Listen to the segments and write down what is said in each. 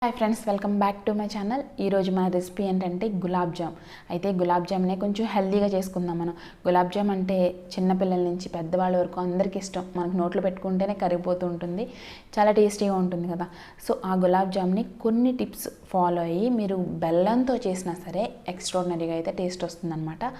Hi friends, welcome back to my channel. ఈరోజు మన recipe ఏంటంటే గులాబ్ జామ్. అయితే గులాబ్ జామ్నే కొంచెం హెల్తీగా చేసుకుందాం. మనం గులాబ్ జామ్ అంటే చిన్నపిల్లల నుంచి పెద్దవాళ్ళ వరకు అందరికీ ఇష్టం. మనకు నోట్లో పెట్టుకుంటేనే కరిగిపోతూ ఉంటుంది, చాలా టేస్టీగా ఉంటుంది కదా. సో ఆ గులాబ్ జామ్ని కొన్ని టిప్స్ ఫాలో అయ్యి మీరు బెల్లంతో చేసినా సరే ఎక్స్ట్రాడినరీగా అయితే టేస్ట్ వస్తుందన్నమాట.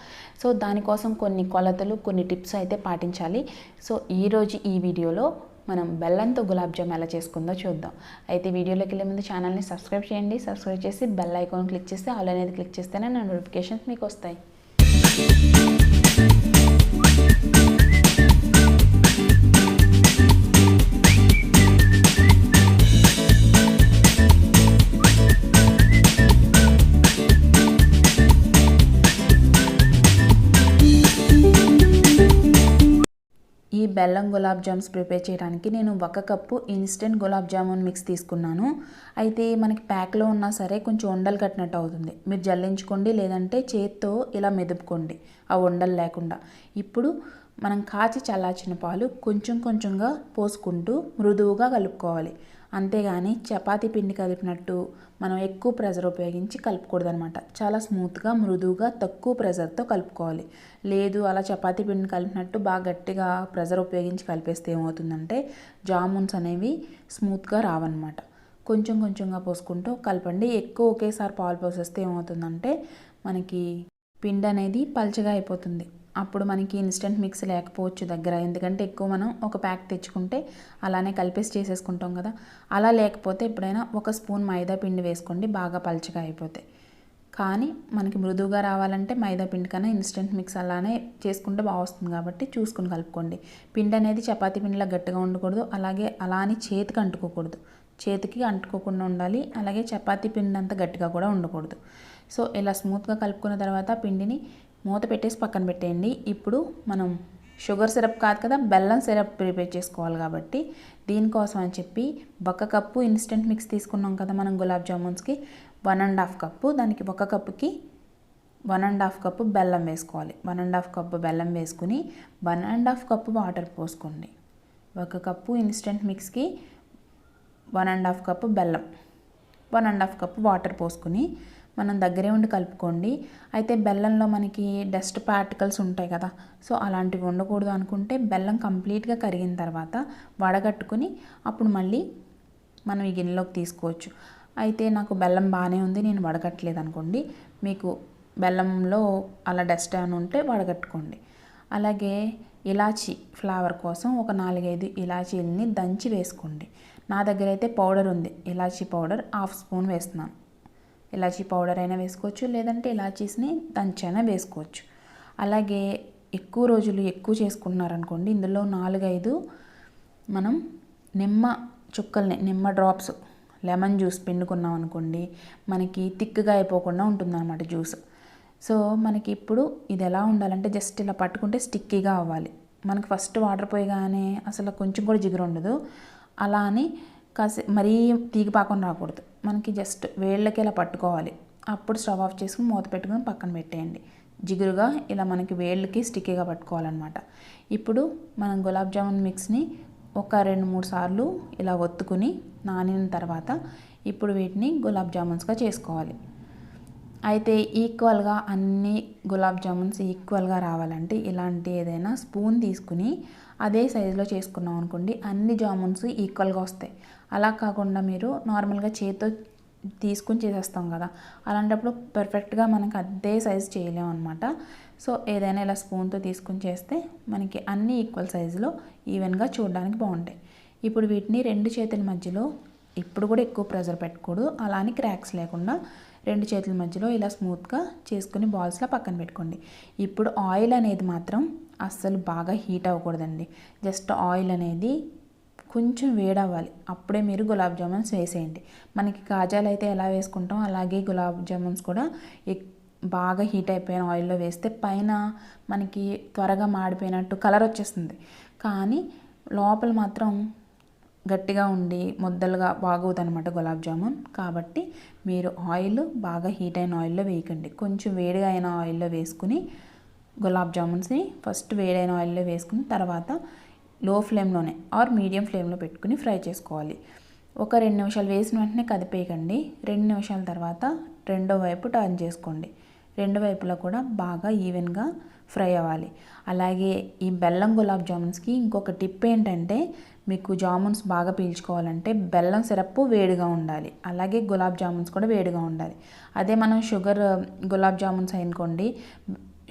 సో దానికోసం కొన్ని కొలతలు, కొన్ని టిప్స్ అయితే పాటించాలి. సో ఈరోజు ఈ వీడియోలో మనం బెల్లంతో గులాబ్ జామ్ ఎలా చేసుకుందో చూద్దాం. అయితే వీడియోలోకి వెళ్ళే ముందు ఛానల్ని సబ్స్క్రైబ్ చేయండి. సబ్స్క్రైబ్ చేసి బెల్ ఐకాన్ క్లిక్ చేస్తే ఆల్ అనేది క్లిక్ చేస్తేనే నా నోటిఫికేషన్స్ మీకు వస్తాయి. ఈ బెల్లం గులాబ్ జామ్స్ ప్రిపేర్ చేయడానికి నేను 1 cup instant gulab jamun mix తీసుకున్నాను. అయితే మనకి ప్యాక్లో ఉన్నా సరే కొంచెం ఉండలు కట్టినట్టు అవుతుంది. మీరు జల్లించుకోండి, లేదంటే చేత్తో ఇలా మెదుపుకోండి ఆ ఉండలు లేకుండా. ఇప్పుడు మనం కాచి చల్లార్చిన పాలు కొంచెం కొంచెంగా పోసుకుంటూ మృదువుగా కలుపుకోవాలి. అంతేగాని చపాతీ పిండి కలిపినట్టు మనం ఎక్కువ ప్రెషర్ ఉపయోగించి కలుపుకూడదు అనమాట. చాలా స్మూత్గా, మృదువుగా, తక్కువ ప్రెషర్తో కలుపుకోవాలి. లేదు అలా చపాతీ పిండి కలిపినట్టు బాగా గట్టిగా ప్రెషర్ ఉపయోగించి కలిపేస్తే ఏమవుతుందంటే జామున్స్ అనేవి స్మూత్గా రావన్నమాట. కొంచెం కొంచెంగా పోసుకుంటూ కలపండి. ఎక్కువ ఒకేసారి పాలు పోసేస్తే ఏమవుతుందంటే మనకి పిండి అనేది పల్చగా అయిపోతుంది. అప్పుడు మనకి ఇన్స్టెంట్ మిక్స్ లేకపోవచ్చు దగ్గర, ఎందుకంటే ఎక్కువ మనం ఒక ప్యాక్ తెచ్చుకుంటే అలానే కలిపేసి చేసేసుకుంటాం కదా. అలా లేకపోతే ఎప్పుడైనా 1 స్పూన్ మైదా పిండి వేసుకోండి, బాగా పల్చగా అయిపోతాయి. కానీ మనకి మృదువుగా రావాలంటే మైదా పిండి కన్నా ఇన్స్టెంట్ మిక్స్ అలానే చేసుకుంటే బాగా వస్తుంది. కాబట్టి చూసుకుని కలుపుకోండి. పిండి అనేది చపాతీ పిండిలా గట్టిగా ఉండకూడదు, అలాగే అలా అని చేతికి అంటుకోకూడదు. చేతికి అంటుకోకుండా ఉండాలి, అలాగే చపాతీ పిండి అంత గట్టిగా కూడా ఉండకూడదు. సో ఇలా స్మూత్గా కలుపుకున్న తర్వాత పిండిని మూత పెట్టేసి పక్కన పెట్టేయండి. ఇప్పుడు మనం షుగర్ సిరప్ కాదు కదా, బెల్లం సిరప్ ప్రిపేర్ చేసుకోవాలి. కాబట్టి దీనికోసం అని చెప్పి 1 కప్పు ఇన్స్టెంట్ మిక్స్ తీసుకున్నాం కదా మనం గులాబ్ జామున్స్కి, 1.5 కప్పు, దానికి 1 కప్పుకి 1.5 కప్పు బెల్లం వేసుకోవాలి. 1.5 కప్పు బెల్లం వేసుకుని 1.5 కప్పు వాటర్ పోసుకోండి. 1 కప్పు ఇన్స్టెంట్ మిక్స్కి 1.5 కప్పు బెల్లం, 1.5 కప్పు వాటర్ పోసుకుని మనం దగ్గరే ఉండి కలుపుకోండి. అయితే బెల్లంలో మనకి డస్ట్ పార్టికల్స్ ఉంటాయి కదా, సో అలాంటివి ఉండకూడదు అనుకుంటే బెల్లం కంప్లీట్గా కరిగిన తర్వాత వడగట్టుకుని అప్పుడు మళ్ళీ మనం ఈ గిన్నెలోకి తీసుకోవచ్చు. అయితే నాకు బెల్లం బాగానే ఉంది, నేను వడగట్టలేదు అనుకోండి, మీకు బెల్లంలో అలా డస్ట్ అని ఉంటే వడగట్టుకోండి. అలాగే ఇలాచీ ఫ్లేవర్ కోసం ఒక 4-5 ఇలాచీలని దంచి వేసుకోండి. నా దగ్గర అయితే పౌడర్ ఉంది, ఇలాచీ పౌడర్ 1/2 స్పూన్ వేస్తున్నాను. ఇలాచీ పౌడర్ అయినా వేసుకోవచ్చు, లేదంటే ఇలాచీస్ని దంచైనా వేసుకోవచ్చు. అలాగే ఎక్కువ రోజులు ఎక్కువ చేసుకుంటున్నారనుకోండి, ఇందులో 4-5 మనం నిమ్మ చుక్కల్ని, నిమ్మ డ్రాప్స్ లెమన్ జ్యూస్ పిండుకున్నాం అనుకోండి, మనకి థిక్గా అయిపోకుండా ఉంటుందన్నమాట జ్యూస్. సో మనకి ఇప్పుడు ఇది ఎలా ఉండాలంటే జస్ట్ ఇలా పట్టుకుంటే స్టిక్కీగా అవ్వాలి. మనకి ఫస్ట్ వాటర్ పోయగానే అసలు కొంచెం కూడా జిగురు ఉండదు. అలా అని మరీ తీగిపాకం రాకూడదు, మనకి జస్ట్ వేళ్ళకి ఇలా పట్టుకోవాలి. అప్పుడు స్టవ్ ఆఫ్ చేసుకుని మూత పెట్టుకుని పక్కన పెట్టేయండి. జిగురుగా ఇలా మనకి వేళ్ళకి స్టిక్కీగా పట్టుకోవాలన్నమాట. ఇప్పుడు మనం గులాబ్ జామున్ మిక్స్ని ఒక 2-3 సార్లు ఇలా ఒత్తుకుని నానిన తర్వాత ఇప్పుడు వీటిని గులాబ్ జామున్స్గా చేసుకోవాలి. అయితే ఈక్వల్గా అన్ని గులాబ్ జామున్స్ ఈక్వల్గా రావాలంటే ఇలాంటి ఏదైనా స్పూన్ తీసుకుని అదే సైజులో చేసుకున్నాం అనుకోండి, అన్ని జామున్స్ ఈక్వల్గా వస్తాయి. అలా కాకుండా మీరు నార్మల్గా చేతితో తీసుకుని చేసేస్తాం కదా, అలాంటప్పుడు పర్ఫెక్ట్గా మనకి అదే సైజు చేయలేము అనమాట. సో ఏదైనా ఇలా స్పూన్తో తీసుకుని చేస్తే మనకి అన్ని ఈక్వల్ సైజులో ఈవెన్గా చూడడానికి బాగుంటాయి. ఇప్పుడు వీటిని 2 చేతుల మధ్యలో, ఇప్పుడు కూడా ఎక్కువ ప్రెషర్ పెట్టకూడదు, అలానే క్రాక్స్ లేకుండా 2 చేతుల మధ్యలో ఇలా స్మూత్గా చేసుకుని బాల్స్లా పక్కన పెట్టుకోండి. ఇప్పుడు ఆయిల్ అనేది మాత్రం అస్సలు బాగా హీట్ అవ్వకూడదండి. జస్ట్ ఆయిల్ అనేది కొంచెం వేడవ్వాలి, అప్పుడే మీరు గులాబ్ జామున్స్ వేసేయండి. మనకి కాజాలు అయితే ఎలా వేసుకుంటాం అలాగే గులాబ్ జామున్స్ కూడా బాగా హీట్ అయిపోయిన ఆయిల్లో వేస్తే పైన మనకి త్వరగా మాడిపోయినట్టు కలర్ వచ్చేస్తుంది, కానీ లోపల మాత్రం గట్టిగా ఉండి ముద్దలుగా బాగోదన్నమాట గులాబ్ జామున్. కాబట్టి మీరు ఆయిల్ బాగా హీట్ అయిన ఆయిల్లో వేయకండి, కొంచెం వేడిగా అయిన ఆయిల్లో వేసుకుని గులాబ్ జామున్స్ని ఫస్ట్ వేడైన ఆయిల్లో వేసుకుని తర్వాత లో ఫ్లేమ్లోనే ఆర్ మీడియం ఫ్లేమ్లో పెట్టుకుని ఫ్రై చేసుకోవాలి. ఒక 2 నిమిషాలు వేసిన వెంటనే కదిపేయకండి. 2 నిమిషాల తర్వాత రెండో వైపు టర్న్ చేసుకోండి. రెండు వైపులా కూడా బాగా ఈవెన్గా ఫ్రై అవ్వాలి. అలాగే ఈ బెల్లం గులాబ్ జామున్స్కి ఇంకొక టిప్ ఏంటంటే, మీకు జామున్స్ బాగా పీల్చుకోవాలంటే బెల్లం సిరప్ వేడిగా ఉండాలి. అలాగే గులాబ్ జామున్స్ కూడా వేడిగా ఉండాలి. అదే మనం షుగర్ గులాబ్ జామున్స్ అనుకోండి,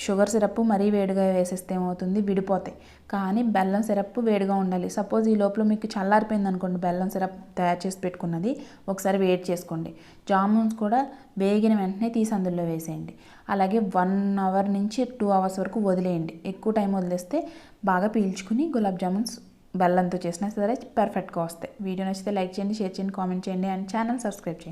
షుగర్ సిరప్ మరీ వేడిగా వేసేస్తే ఏమవుతుంది, విడిపోతాయి. కానీ బెల్లం సిరప్ వేడిగా ఉండాలి. సపోజ్ ఈ లోపల మీకు చల్లారిపోయింది అనుకోండి, బెల్లం సిరప్ తయారు చేసి పెట్టుకున్నది ఒకసారి వేడి చేసుకోండి. జామున్స్ కూడా వేగిన వెంటనే తీసి అందులో వేసేయండి. అలాగే 1 అవర్ నుంచి 2 అవర్స్ వరకు వదిలేయండి. ఎక్కువ టైం వదిలేస్తే బాగా పీల్చుకుని గులాబ్ జామున్స్ బెల్లంతో చేసినా సరే పర్ఫెక్ట్గా వస్తాయి. వీడియో నచ్చితే లైక్ చేయండి, షేర్ చేయండి, కామెంట్ చేయండి అండ్ ఛానల్ సబ్స్క్రైబ్ చేయండి.